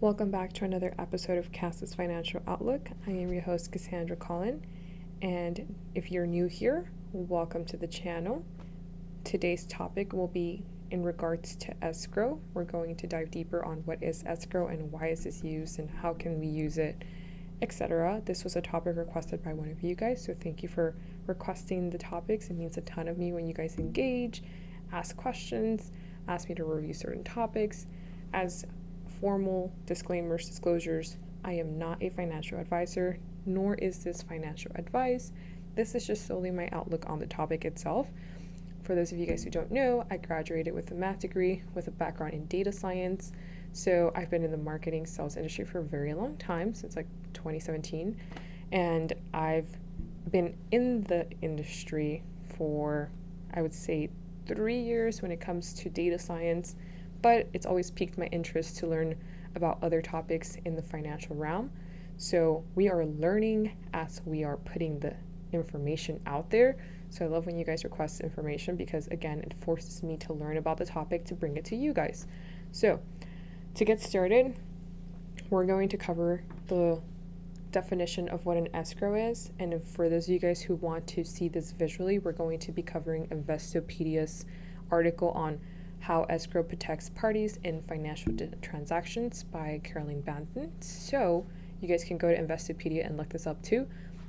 Welcome back to another episode of Cass's Financial Outlook. I am your host, Casandra Collin, and if you're new here, welcome to the channel. Today's topic will be in regards to escrow. We're going to dive deeper on what is escrow and why is this used and how can we use it, etc. This was a topic requested by one of you guys, so thank you for requesting the topics. It means a ton of me when you guys engage, ask questions, ask me to review certain topics. As formal disclosures, I am not a financial advisor, nor is this financial advice. This is just solely my outlook on the topic itself. For those of you guys who don't know, I graduated with a math degree with a background in data science. So I've been in the marketing sales industry for a very long time, since like 2017. And I've been in the industry for, I would say, 3 years when it comes to data science. But it's always piqued my interest to learn about other topics in the financial realm. So we are learning as we are putting the information out there. So I love when you guys request information because, again, it forces me to learn about the topic to bring it to you guys. So to get started, we're going to cover the definition of what an escrow is. And for those of you guys who want to see this visually, we're going to be covering Investopedia's article on How Escrow Protects Parties in Financial Transactions by Caroline Banton. So you guys can go to Investopedia and look this up too.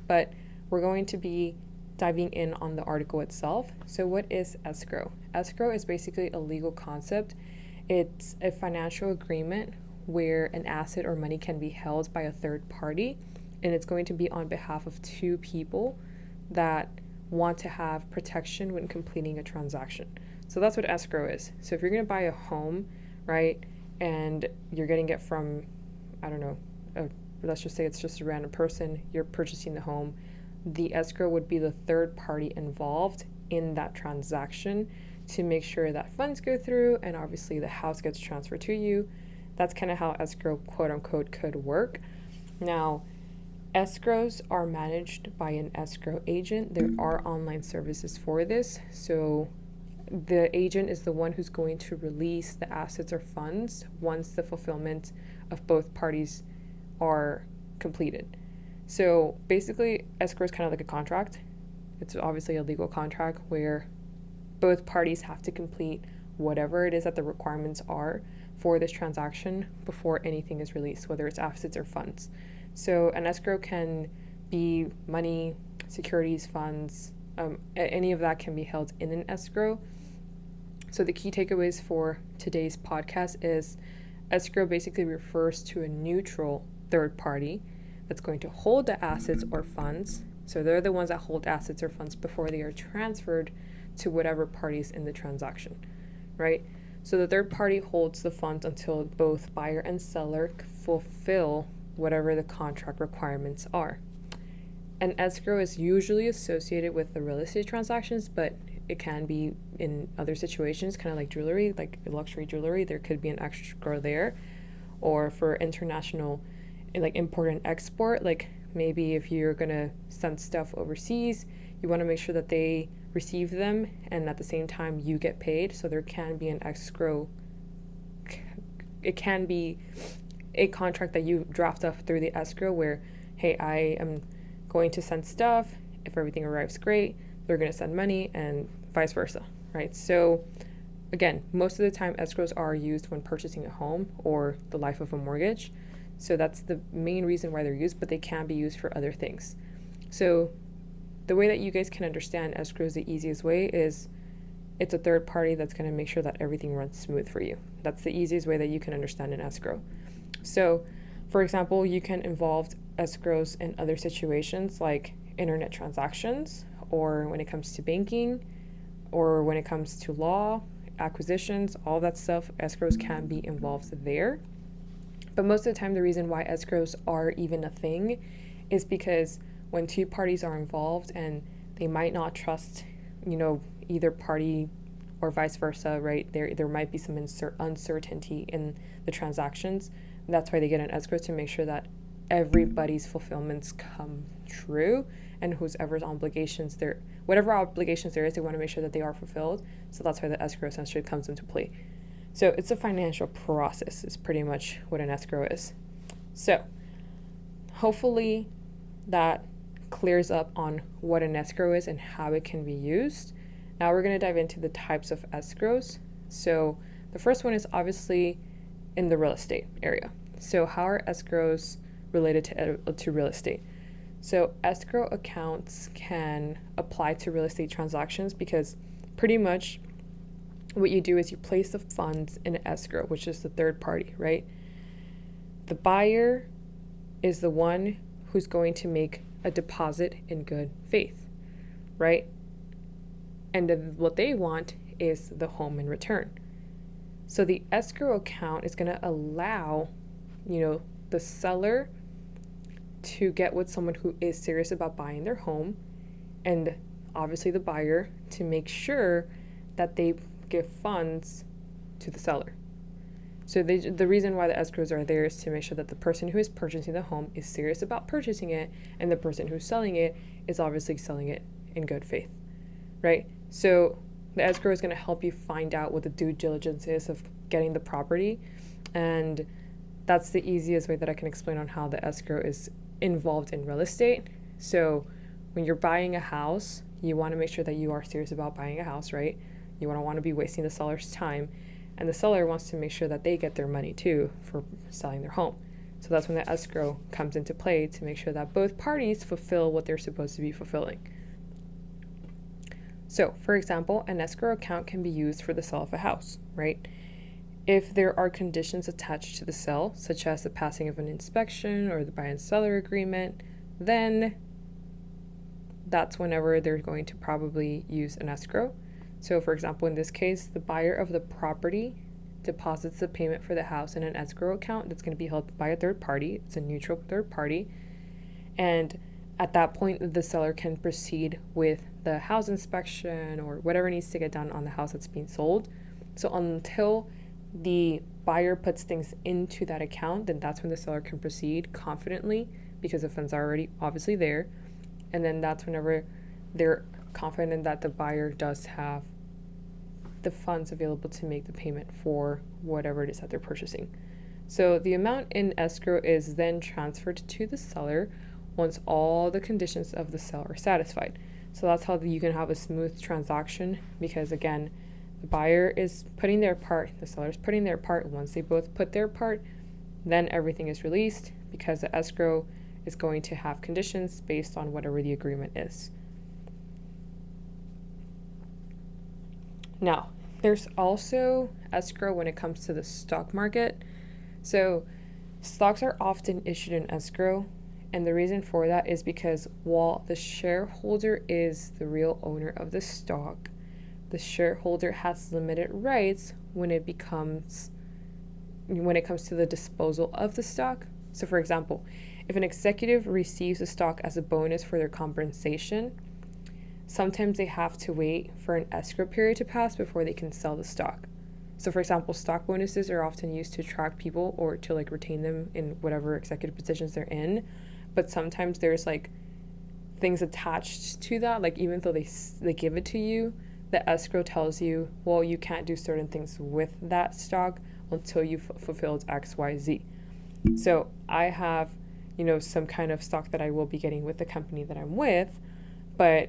But we're going to be diving in on the article itself. So what is escrow? Escrow is basically a legal concept. It's a financial agreement where an asset or money can be held by a third party, and it's going to be on behalf of two people that want to have protection when completing a transaction. So that's what escrow is. So if you're going to buy a home, right, and you're getting it from, I don't know, let's just say it's just a random person, you're purchasing the home, the escrow would be the third party involved in that transaction to make sure that funds go through and obviously the house gets transferred to you. That's kind of how escrow, quote unquote, could work. Now, escrows are managed by an escrow agent. There are online services for this. So the agent is the one who's going to release the assets or funds once the fulfillment of both parties are completed. So basically, escrow is kind of like a contract. It's obviously a legal contract where both parties have to complete whatever it is that the requirements are for this transaction before anything is released, whether it's assets or funds. So an escrow can be money, securities, funds, any of that can be held in an escrow. So the key takeaways for today's podcast is escrow basically refers to a neutral third party that's going to hold the assets or funds. So they're the ones that hold assets or funds before they are transferred to whatever parties in the transaction, right? So the third party holds the funds until both buyer and seller fulfill whatever the contract requirements are. An escrow is usually associated with the real estate transactions, but it can be in other situations, kind of like jewelry, like luxury jewelry. There could be an escrow there. Or for international, like import and export, like maybe if you're going to send stuff overseas, you want to make sure that they receive them and at the same time you get paid. So there can be an escrow. It can be a contract that you draft up through the escrow where, hey, I am going to send stuff. If everything arrives great, they're going to send money and vice versa, right? So again, most of the time escrows are used when purchasing a home or the life of a mortgage. So that's the main reason why they're used, but they can be used for other things. So the way that you guys can understand escrows the easiest way is it's a third party that's going to make sure that everything runs smooth for you. That's the easiest way that you can understand an escrow. So, for example, you can involve escrows in other situations like internet transactions, or when it comes to banking, or when it comes to law, acquisitions, all that stuff, escrows can be involved there. But most of the time, the reason why escrows are even a thing is because when two parties are involved and they might not trust, either party or vice versa, right? There might be some uncertainty in the transactions. And that's why they get an escrow to make sure that everybody's fulfillments come true and whoever's obligations there, whatever obligations there is, they want to make sure that they are fulfilled. So that's why the escrow essentially comes into play. So it's a financial process is pretty much what an escrow is. So hopefully that clears up on what an escrow is and how it can be used. Now we're going to dive into the types of escrows. So the first one is obviously in the real estate area. So how are escrows related to real estate? So escrow accounts can apply to real estate transactions because pretty much what you do is you place the funds in escrow, which is the third party, right? The buyer is the one who's going to make a deposit in good faith, right? And what they want is the home in return. So the escrow account is going to allow, the seller to get with someone who is serious about buying their home, and obviously the buyer to make sure that they give funds to the seller. So the reason why the escrows are there is to make sure that the person who is purchasing the home is serious about purchasing it, and the person who's selling it is obviously selling it in good faith, right? So the escrow is going to help you find out what the due diligence is of getting the property, and that's the easiest way that I can explain on how the escrow is involved in real estate. So when you're buying a house, you want to make sure that you are serious about buying a house, right? You don't want to be wasting the seller's time, and the seller wants to make sure that they get their money too for selling their home. So that's when the escrow comes into play to make sure that both parties fulfill what they're supposed to be fulfilling. So, for example, an escrow account can be used for the sale of a house, right? If there are conditions attached to the sale, such as the passing of an inspection or the buy and seller agreement, then that's whenever they're going to probably use an escrow. So, for example, in this case, the buyer of the property deposits the payment for the house in an escrow account that's going to be held by a third party. It's a neutral third party. And at that point, the seller can proceed with the house inspection or whatever needs to get done on the house that's being sold. So until the buyer puts things into that account, then that's when the seller can proceed confidently because the funds are already obviously there. And then that's whenever they're confident that the buyer does have the funds available to make the payment for whatever it is that they're purchasing. So the amount in escrow is then transferred to the seller once all the conditions of the sale are satisfied. So that's how you can have a smooth transaction because, again, the buyer is putting their part, the seller is putting their part. Once they both put their part, then everything is released because the escrow is going to have conditions based on whatever the agreement is. Now, there's also escrow when it comes to the stock market. So stocks are often issued in escrow, and the reason for that is because while the shareholder is the real owner of the stock, the shareholder has limited rights when it comes to the disposal of the stock. So for example, if an executive receives a stock as a bonus for their compensation, sometimes they have to wait for an escrow period to pass before they can sell the stock. So for example, stock bonuses are often used to attract people or to retain them in whatever executive positions they're in. But sometimes there's things attached to that, even though they give it to you, the escrow tells you, well, you can't do certain things with that stock until you've fulfilled X, Y, Z. So I have, some kind of stock that I will be getting with the company that I'm with, but,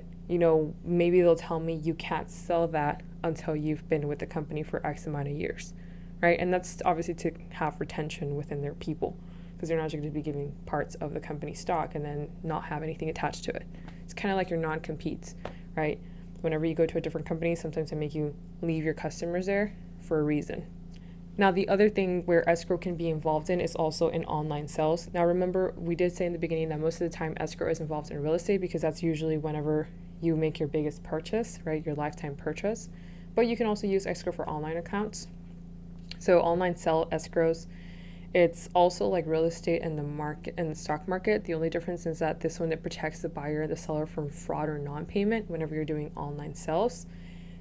maybe they'll tell me you can't sell that until you've been with the company for X amount of years, right? And that's obviously to have retention within their people, because they're not going to be giving parts of the company stock and then not have anything attached to it. It's kind of like your non-competes, right? Whenever you go to a different company, sometimes they make you leave your customers there for a reason. Now, the other thing where escrow can be involved in is also in online sales. Now, remember, we did say in the beginning that most of the time escrow is involved in real estate because that's usually whenever you make your biggest purchase, right? Your lifetime purchase. But you can also use escrow for online accounts. So online sell escrows, it's also like real estate and the stock market. The only difference is that this one, it protects the buyer and the seller from fraud or non-payment whenever you're doing online sales.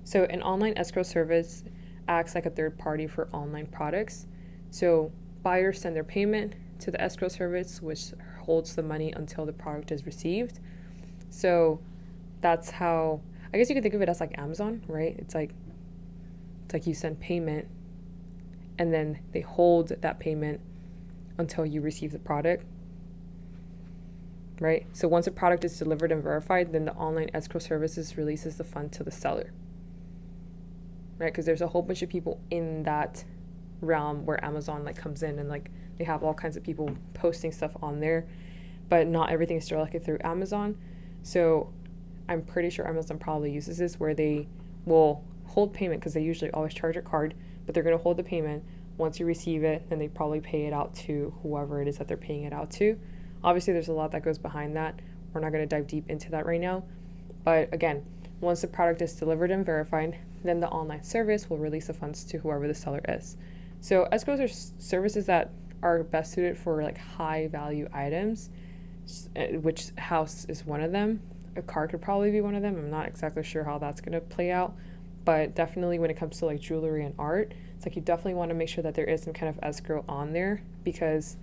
So an online escrow service acts like a third party for online products. So buyers send their payment to the escrow service, which holds the money until the product is received. So that's how, I guess you could think of it as like Amazon, right? It's like you send payment and then they hold that payment until you receive the product, right? So once a product is delivered and verified, then the online escrow services releases the fund to the seller, right? Because there's a whole bunch of people in that realm where Amazon like comes in, and like they have all kinds of people posting stuff on there, but not everything is directly through Amazon. So I'm pretty sure Amazon probably uses this where they will hold payment, because they usually always charge a card, but they're going to hold the payment. Once you receive it, then they probably pay it out to whoever it is that they're paying it out to. Obviously, there's a lot that goes behind that. We're not going to dive deep into that right now. But again, once the product is delivered and verified, then the online service will release the funds to whoever the seller is. So escrows are services that are best suited for like high value items, which house is one of them. A car could probably be one of them. I'm not exactly sure how that's going to play out, but definitely when it comes to like jewelry and art, it's like you definitely want to make sure that there is some kind of escrow on there, because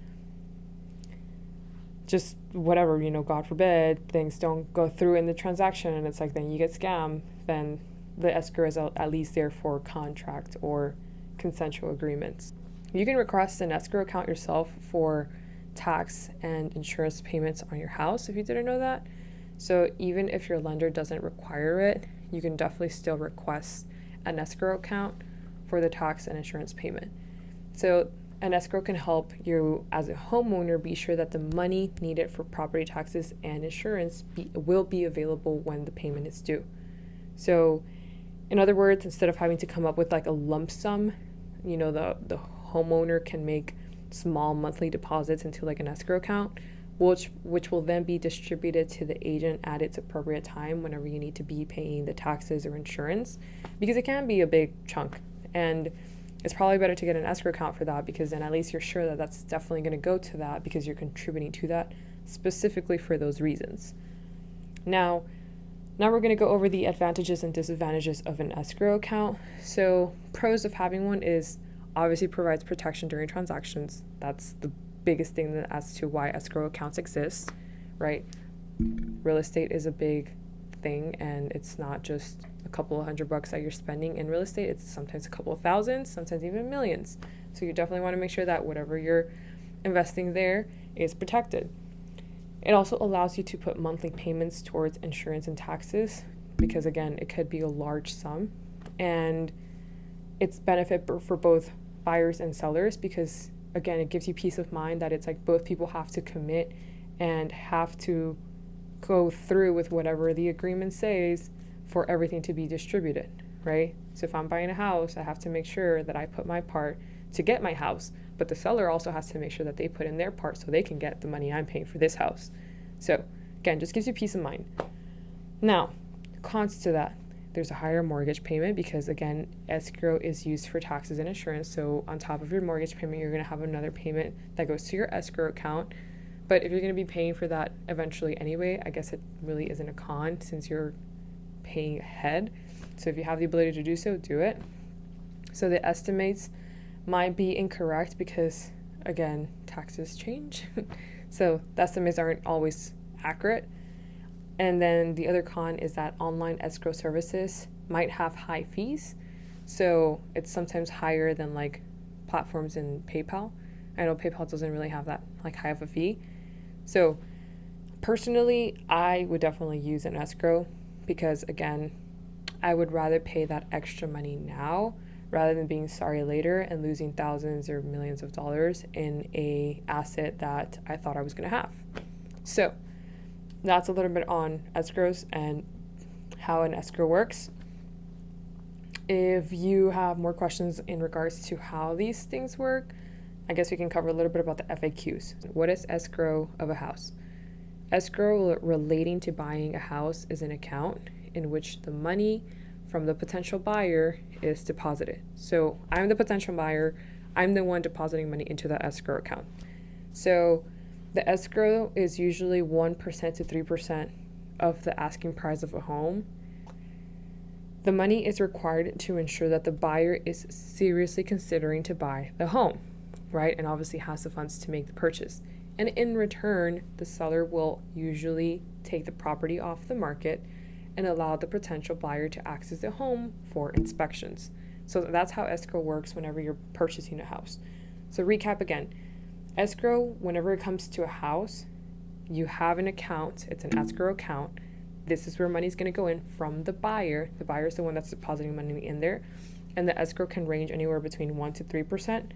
just whatever, God forbid, things don't go through in the transaction and it's like then you get scammed, then the escrow is at least there for contract or consensual agreements. You can request an escrow account yourself for tax and insurance payments on your house if you didn't know that. So even if your lender doesn't require it, you can definitely still request an escrow account for the tax and insurance payment. So an escrow can help you as a homeowner be sure that the money needed for property taxes and insurance will be available when the payment is due. So in other words, instead of having to come up with like a lump sum, the homeowner can make small monthly deposits into like an escrow account, which will then be distributed to the agent at its appropriate time whenever you need to be paying the taxes or insurance, because it can be a big chunk, and it's probably better to get an escrow account for that, because then at least you're sure that that's definitely going to go to that because you're contributing to that specifically for those reasons. Now we're going to go over the advantages and disadvantages of an escrow account. So pros of having one is obviously provides protection during transactions. That's the biggest thing as to why escrow accounts exist, right? Real estate is a big thing, and it's not just a couple of $100 that you're spending in real estate. It's sometimes a couple of thousands, sometimes even millions. So you definitely want to make sure that whatever you're investing there is protected. It also allows you to put monthly payments towards insurance and taxes, because again, it could be a large sum, and it's benefit for both buyers and sellers, because again, it gives you peace of mind that it's like both people have to commit and have to go through with whatever the agreement says for everything to be distributed, right? So if I'm buying a house, I have to make sure that I put my part to get my house, but the seller also has to make sure that they put in their part so they can get the money I'm paying for this house. So again, just gives you peace of mind. Now, cons to that. There's a higher mortgage payment because, again, escrow is used for taxes and insurance. So on top of your mortgage payment, you're going to have another payment that goes to your escrow account. But if you're going to be paying for that eventually anyway, I guess it really isn't a con since you're paying ahead. So if you have the ability to do so, do it. So the estimates might be incorrect because, again, taxes change. So the estimates aren't always accurate. And then the other con is that online escrow services might have high fees. So it's sometimes higher than like platforms in PayPal. I know PayPal doesn't really have that like high of a fee. So personally, I would definitely use an escrow because, again, I would rather pay that extra money now rather than being sorry later and losing thousands or millions of dollars in a asset that I thought I was going to have. So that's a little bit on escrows and how an escrow works. If you have more questions in regards to how these things work, I guess we can cover a little bit about the FAQs. What is escrow of a house? Escrow relating to buying a house is an account in which the money from the potential buyer is deposited. So I'm the potential buyer. I'm the one depositing money into that escrow account. So the escrow is usually 1% to 3% of the asking price of a home. The money is required to ensure that the buyer is seriously considering to buy the home, right? And obviously has the funds to make the purchase. And in return, the seller will usually take the property off the market and allow the potential buyer to access the home for inspections. So that's how escrow works whenever you're purchasing a house. So recap again. Escrow, whenever it comes to a house, you have an account. It's an escrow account. This is where money's going to go in from the buyer. The buyer is the one that's depositing money in there. And the escrow can range anywhere between 1% to 3%.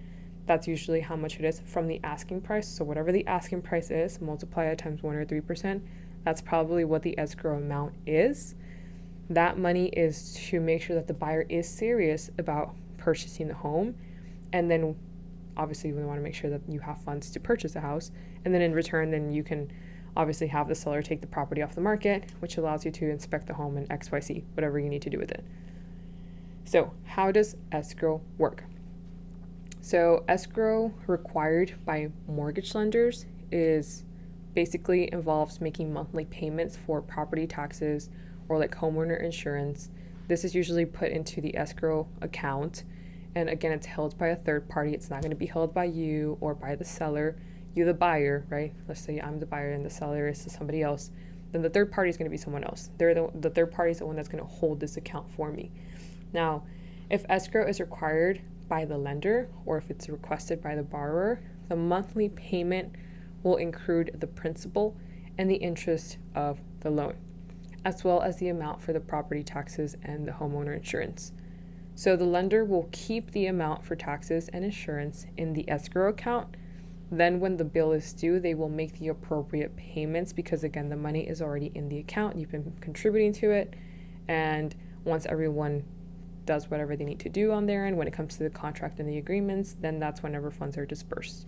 That's usually how much it is from the asking price. So whatever the asking price is, multiply it times 1 or 3%. That's probably what the escrow amount is. That money is to make sure that the buyer is serious about purchasing the home. And then obviously we want to make sure that you have funds to purchase a house. And then in return, then you can obviously have the seller take the property off the market, which allows you to inspect the home and XYZ, whatever you need to do with it. So how does escrow work? So escrow required by mortgage lenders is basically involves making monthly payments for property taxes or like homeowner insurance. This is usually put into the escrow account. And again, it's held by a third party. It's not going to be held by you or by the seller. You, the buyer, right? Let's say I'm the buyer and the seller is somebody else. Then the third party is going to be someone else. The third party is the one that's going to hold this account for me. Now, if escrow is required by the lender or if it's requested by the borrower, the monthly payment will include the principal and the interest of the loan, as well as the amount for the property taxes and the homeowner insurance. So the lender will keep the amount for taxes and insurance in the escrow account. Then when the bill is due, they will make the appropriate payments because again, the money is already in the account. You've been contributing to it. And once everyone does whatever they need to do on their end, when it comes to the contract and the agreements, then that's whenever funds are dispersed.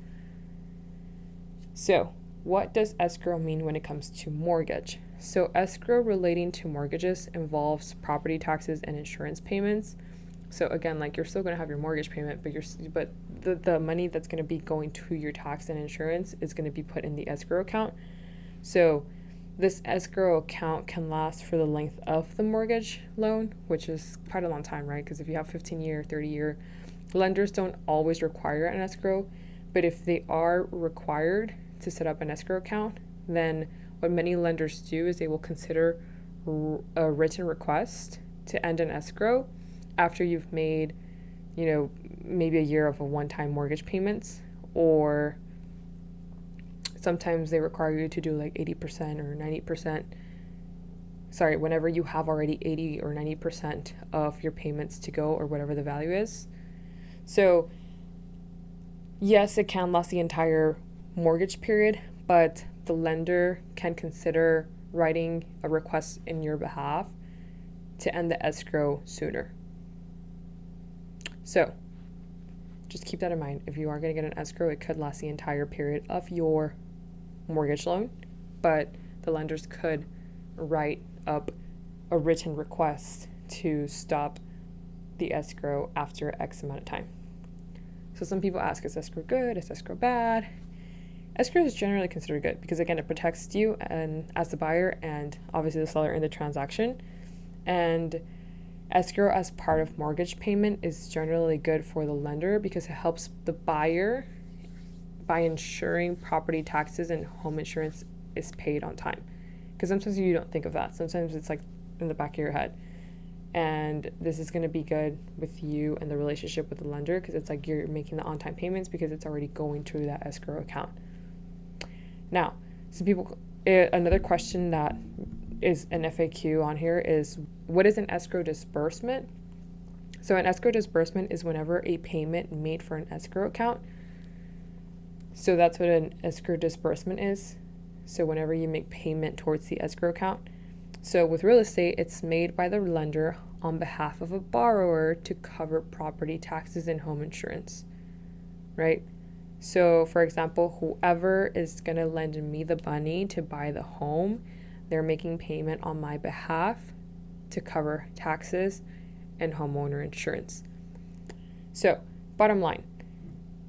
So what does escrow mean when it comes to mortgage? So escrow relating to mortgages involves property taxes and insurance payments. So again, like you're still going to have your mortgage payment, but the money that's going to be going to your tax and insurance is going to be put in the escrow account. So this escrow account can last for the length of the mortgage loan, which is quite a long time, right? Because if you have 15-year, 30-year, lenders don't always require an escrow, but if they are required to set up an escrow account, then what many lenders do is they will consider a written request to end an escrow after you've made, maybe a year of a one-time mortgage payments, or sometimes they require you to do like 80% or 90%. Sorry, whenever you have already 80 or 90% of your payments to go or whatever the value is. So yes, it can last the entire mortgage period, but the lender can consider writing a request in your behalf to end the escrow sooner. So just keep that in mind. If you are going to get an escrow, it could last the entire period of your mortgage loan, but the lenders could write up a written request to stop the escrow after X amount of time. So some people ask, is escrow good? Is escrow bad? Escrow is generally considered good because again, it protects you and as the buyer and obviously the seller in the transaction. And escrow as part of mortgage payment is generally good for the lender because it helps the buyer by ensuring property taxes and home insurance is paid on time. Because sometimes you don't think of that. Sometimes it's like in the back of your head. And this is going to be good with you and the relationship with the lender because it's like you're making the on-time payments because it's already going through that escrow account. Now, another question that is an FAQ on here is, what is an escrow disbursement? So an escrow disbursement is whenever a payment made for an escrow account. So that's what an escrow disbursement is. So whenever you make payment towards the escrow account. So with real estate, it's made by the lender on behalf of a borrower to cover property taxes and home insurance, right? So for example, whoever is going to lend me the money to buy the home, they're making payment on my behalf to cover taxes and homeowner insurance. So bottom line,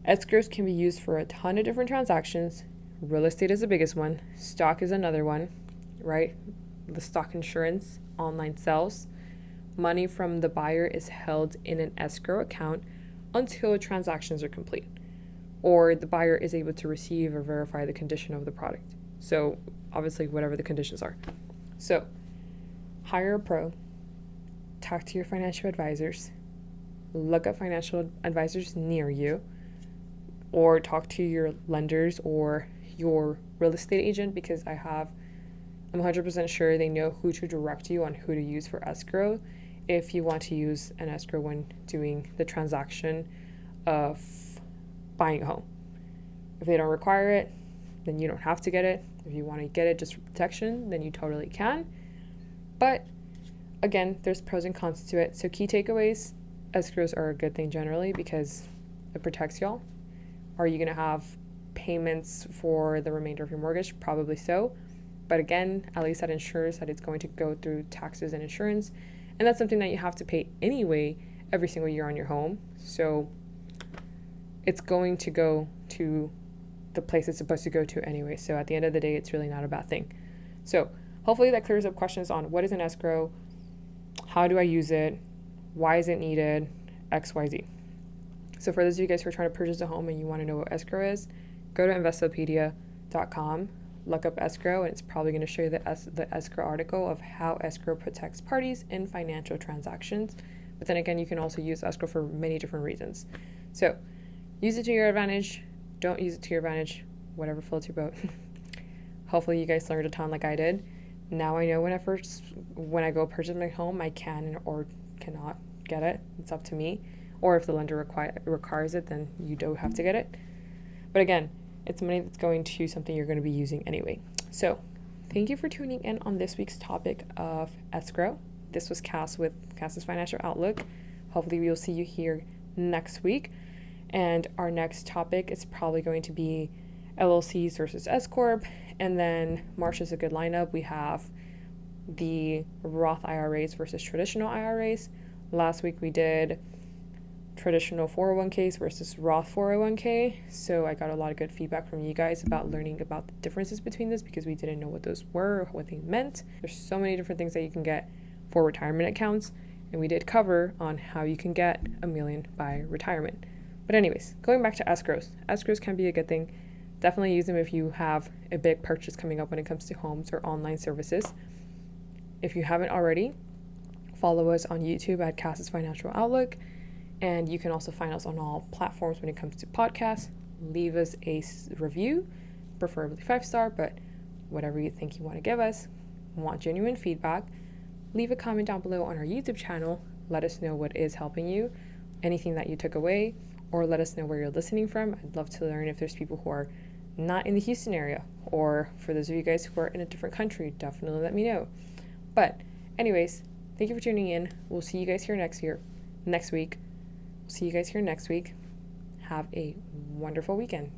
escrows can be used for a ton of different transactions. Real estate is the biggest one. Stock is another one, right? The stock insurance, online sales. Money from the buyer is held in an escrow account until transactions are complete, or the buyer is able to receive or verify the condition of the product. So obviously whatever the conditions are. So hire a pro, talk to your financial advisors, look up financial advisors near you, or talk to your lenders or your real estate agent, because I'm 100% sure they know who to direct you on who to use for escrow if you want to use an escrow when doing the transaction of buying a home. If they don't require it, then you don't have to get it. If you want to get it just for protection, then you totally can. But again, there's pros and cons to it. So key takeaways, escrows are a good thing generally because it protects y'all. Are you going to have payments for the remainder of your mortgage? Probably so. But again, at least that ensures that it's going to go through taxes and insurance. And that's something that you have to pay anyway every single year on your home. So it's going to go to the place it's supposed to go to anyway. So at the end of the day, it's really not a bad thing. So hopefully that clears up questions on what is an escrow, how do I use it, why is it needed, X, Y, Z. So for those of you guys who are trying to purchase a home and you want to know what escrow is, go to investopedia.com, look up escrow, and it's probably going to show you the escrow article of how escrow protects parties in financial transactions. But then again, you can also use escrow for many different reasons. So use it to your advantage. Don't use it to your advantage. Whatever floats your boat. Hopefully you guys learned a ton like I did. Now I know when I go purchase my home, I can or cannot get it. It's up to me. Or if the lender requires it, then you do have to get it. But again, it's money that's going to something you're going to be using anyway. So thank you for tuning in on this week's topic of escrow. This was Cass with Cass's Financial Outlook. Hopefully we'll see you here next week. And our next topic is probably going to be LLCs versus S Corp. And then March is a good lineup. We have the Roth IRAs versus traditional IRAs. Last week we did traditional 401ks versus Roth 401k. So I got a lot of good feedback from you guys about learning about the differences between this because we didn't know what those were or what they meant. There's so many different things that you can get for retirement accounts. And we did cover on how you can get $1 million by retirement. But anyways, going back to escrows. Escrows can be a good thing. Definitely use them if you have a big purchase coming up when it comes to homes or online services. If you haven't already, follow us on YouTube at Cass's Financial Outlook. And you can also find us on all platforms when it comes to podcasts. Leave us a review, preferably 5-star, but whatever you think you want to give us. Want genuine feedback. Leave a comment down below on our YouTube channel. Let us know what is helping you, anything that you took away, or let us know where you're listening from. I'd love to learn if there's people who are not in the Houston area, or for those of you guys who are in a different country, definitely let me know. But anyways, thank you for tuning in. We'll see you guys here next week. See you guys here next week. Have a wonderful weekend.